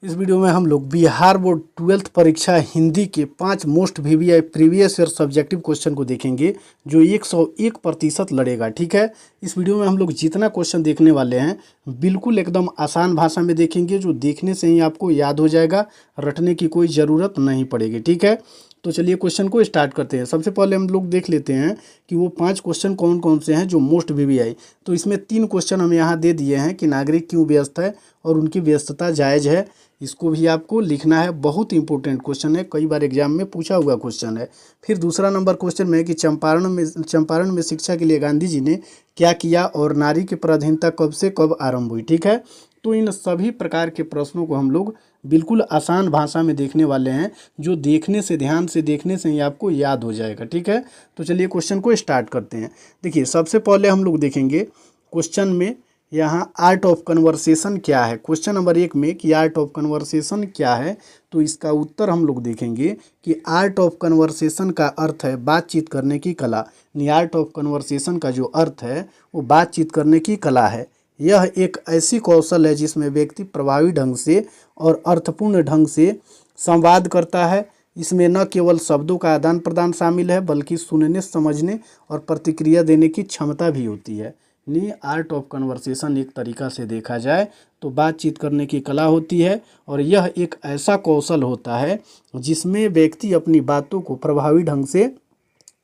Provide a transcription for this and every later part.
इस वीडियो में हम लोग बिहार बोर्ड 12th परीक्षा हिंदी के 5 most VVI previous year subjective question को देखेंगे जो 101% लड़ेगा। ठीक है, इस वीडियो में हम लोग जितना क्वेश्चन देखने वाले हैं बिल्कुल एकदम आसान भाषा में देखेंगे, जो देखने से ही आपको याद हो जाएगा, रटने की कोई ज़रूरत नहीं पड़ेगी। ठीक है, तो चलिए क्वेश्चन को स्टार्ट करते हैं। सबसे पहले हम लोग देख लेते हैं कि वो 5 क्वेश्चन कौन कौन से हैं जो मोस्ट वीवीआई। तो इसमें 3 क्वेश्चन हम यहाँ दे दिए हैं कि नागरिक क्यों व्यस्त है और उनकी व्यस्तता जायज़ है। इसको भी आपको लिखना है, बहुत इंपॉर्टेंट क्वेश्चन है, कई बार एग्जाम में पूछा हुआ क्वेश्चन है। फिर दूसरा नंबर क्वेश्चन में कि चंपारण में शिक्षा के लिए गांधी जी ने क्या किया और नारी की पराधीनता कब से कब आरंभ हुई। ठीक है, तो इन सभी प्रकार के प्रश्नों को हम लोग बिल्कुल आसान भाषा में देखने वाले हैं, जो देखने से, ध्यान से देखने से ही आपको याद हो जाएगा। ठीक है, तो चलिए क्वेश्चन को स्टार्ट करते हैं। देखिए, सबसे पहले हम लोग देखेंगे क्वेश्चन में यहाँ आर्ट ऑफ कन्वर्सेशन क्या है। क्वेश्चन नंबर 1 में कि आर्ट ऑफ कन्वर्सेशन क्या है, तो इसका उत्तर हम लोग देखेंगे कि आर्ट ऑफ कन्वर्सेशन का अर्थ है बातचीत करने की कला। आर्ट ऑफ कन्वर्सेशन का जो अर्थ है वो बातचीत करने की कला है। यह एक ऐसी कौशल है जिसमें व्यक्ति प्रभावी ढंग से और अर्थपूर्ण ढंग से संवाद करता है। इसमें न केवल शब्दों का आदान प्रदान शामिल है बल्कि सुनने, समझने और प्रतिक्रिया देने की क्षमता भी होती है। यानी आर्ट ऑफ कन्वर्सेशन एक तरीका से देखा जाए तो बातचीत करने की कला होती है, और यह एक ऐसा कौशल होता है जिसमें व्यक्ति अपनी बातों को प्रभावी ढंग से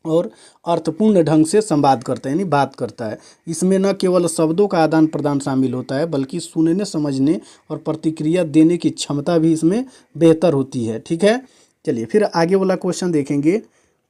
और अर्थपूर्ण ढंग से संवाद करता है, यानी बात करता है। इसमें न केवल शब्दों का आदान प्रदान शामिल होता है बल्कि सुनने, समझने और प्रतिक्रिया देने की क्षमता भी इसमें बेहतर होती है। ठीक है, चलिए फिर आगे वाला क्वेश्चन देखेंगे।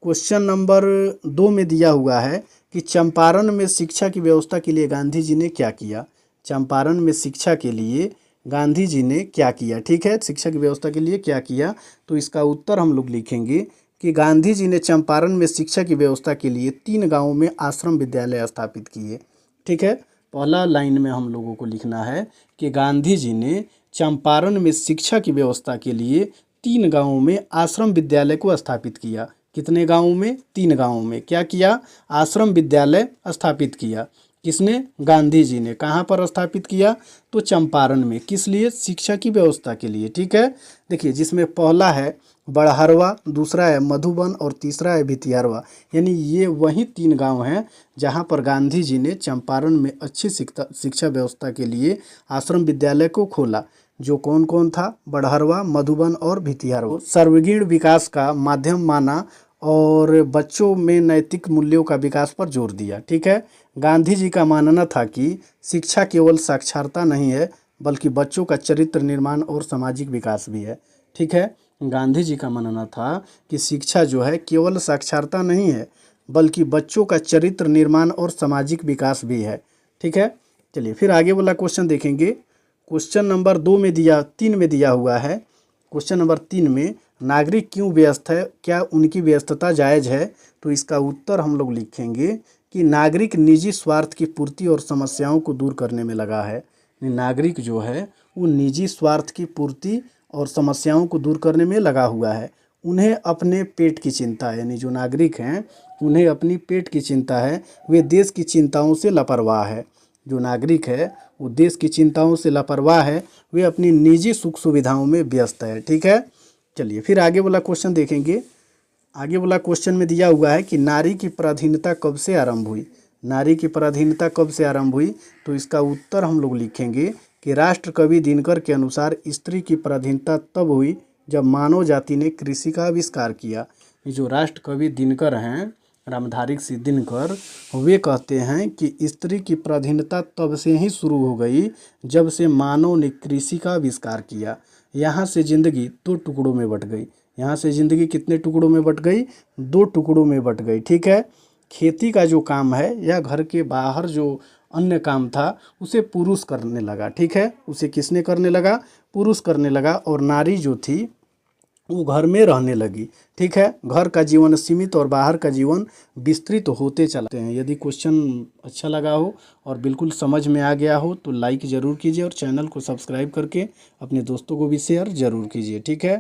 क्वेश्चन नंबर 2 में दिया हुआ है कि चंपारण में शिक्षा की व्यवस्था के लिए गांधी जी ने क्या किया। चंपारण में शिक्षा के लिए गांधी जी ने क्या किया। ठीक है, शिक्षा की व्यवस्था के लिए क्या किया, तो इसका उत्तर हम लोग लिखेंगे कि गांधी जी ने चंपारण में शिक्षा की व्यवस्था के लिए 3 गांवों में आश्रम विद्यालय स्थापित किए। ठीक है, पहला लाइन में हम लोगों को लिखना है कि गांधी जी ने चंपारण में शिक्षा की व्यवस्था के लिए 3 गांवों में आश्रम विद्यालय को स्थापित किया। कितने गांवों में? 3 गांवों में क्या किया? आश्रम विद्यालय स्थापित किया। किसने? गांधी जी ने। कहाँ पर स्थापित किया? तो चंपारण में। किस लिए? शिक्षा की व्यवस्था के लिए। ठीक है, देखिए जिसमें पहला है बड़हरवा, दूसरा है मधुबन और तीसरा है भितिहरवा। यानी ये वही 3 गांव हैं जहां पर गांधी जी ने चंपारण में अच्छी शिक्षा व्यवस्था के लिए आश्रम विद्यालय को खोला। जो कौन कौन था? बड़हरवा, मधुबन और भितिहरवा। सर्वांगीण विकास का माध्यम माना और बच्चों में नैतिक मूल्यों का विकास पर जोर दिया। ठीक है, गांधी जी का मानना था कि शिक्षा केवल साक्षरता नहीं है बल्कि बच्चों का चरित्र निर्माण और सामाजिक विकास भी है। ठीक है, गांधी जी का मानना था कि शिक्षा जो है केवल साक्षरता नहीं है बल्कि बच्चों का चरित्र निर्माण और सामाजिक विकास भी है। ठीक है, चलिए फिर आगे वाला क्वेश्चन देखेंगे। क्वेश्चन नंबर 3 में दिया हुआ है। क्वेश्चन नंबर 3 में नागरिक क्यों व्यस्त है, क्या उनकी व्यस्तता जायज़ है, तो इसका उत्तर हम लोग लिखेंगे कि नागरिक निजी स्वार्थ की पूर्ति और समस्याओं को दूर करने में लगा है। नागरिक जो है वो निजी स्वार्थ की पूर्ति और समस्याओं को दूर करने में लगा हुआ है। उन्हें अपने पेट की चिंता है, यानी जो नागरिक हैं उन्हें अपनी पेट की चिंता है, वे देश की चिंताओं से लापरवाह है। जो नागरिक है वो देश की चिंताओं से लापरवाह है, वे अपनी निजी सुख सुविधाओं में व्यस्त है। ठीक है, चलिए फिर आगे वाला क्वेश्चन देखेंगे। आगे वाला क्वेश्चन में दिया हुआ है कि नारी की पराधीनता कब से आरंभ हुई। नारी की पराधीनता कब से आरंभ हुई, तो इसका उत्तर हम लोग लिखेंगे कि राष्ट्र कवि दिनकर के अनुसार स्त्री की पराधीनता तब हुई जब मानव जाति ने कृषि का आविष्कार किया। ये जो राष्ट्र कवि दिनकर हैं, रामधारी सिंह दिनकर, वे कहते हैं कि स्त्री की पराधीनता तब से ही शुरू हो गई जब से मानव ने कृषि का आविष्कार किया। यहाँ से जिंदगी 2 टुकड़ों में बट गई। यहाँ से ज़िंदगी कितने टुकड़ों में बट गई? 2 टुकड़ों में बट गई। ठीक है, खेती का जो काम है या घर के बाहर जो अन्य काम था उसे पुरुष करने लगा। ठीक है, उसे किसने करने लगा? पुरुष करने लगा, और नारी जो थी वो घर में रहने लगी। ठीक है, घर का जीवन सीमित और बाहर का जीवन विस्तृत होते चलते हैं। यदि क्वेश्चन अच्छा लगा हो और बिल्कुल समझ में आ गया हो तो लाइक ज़रूर कीजिए और चैनल को सब्सक्राइब करके अपने दोस्तों को भी शेयर ज़रूर कीजिए। ठीक है।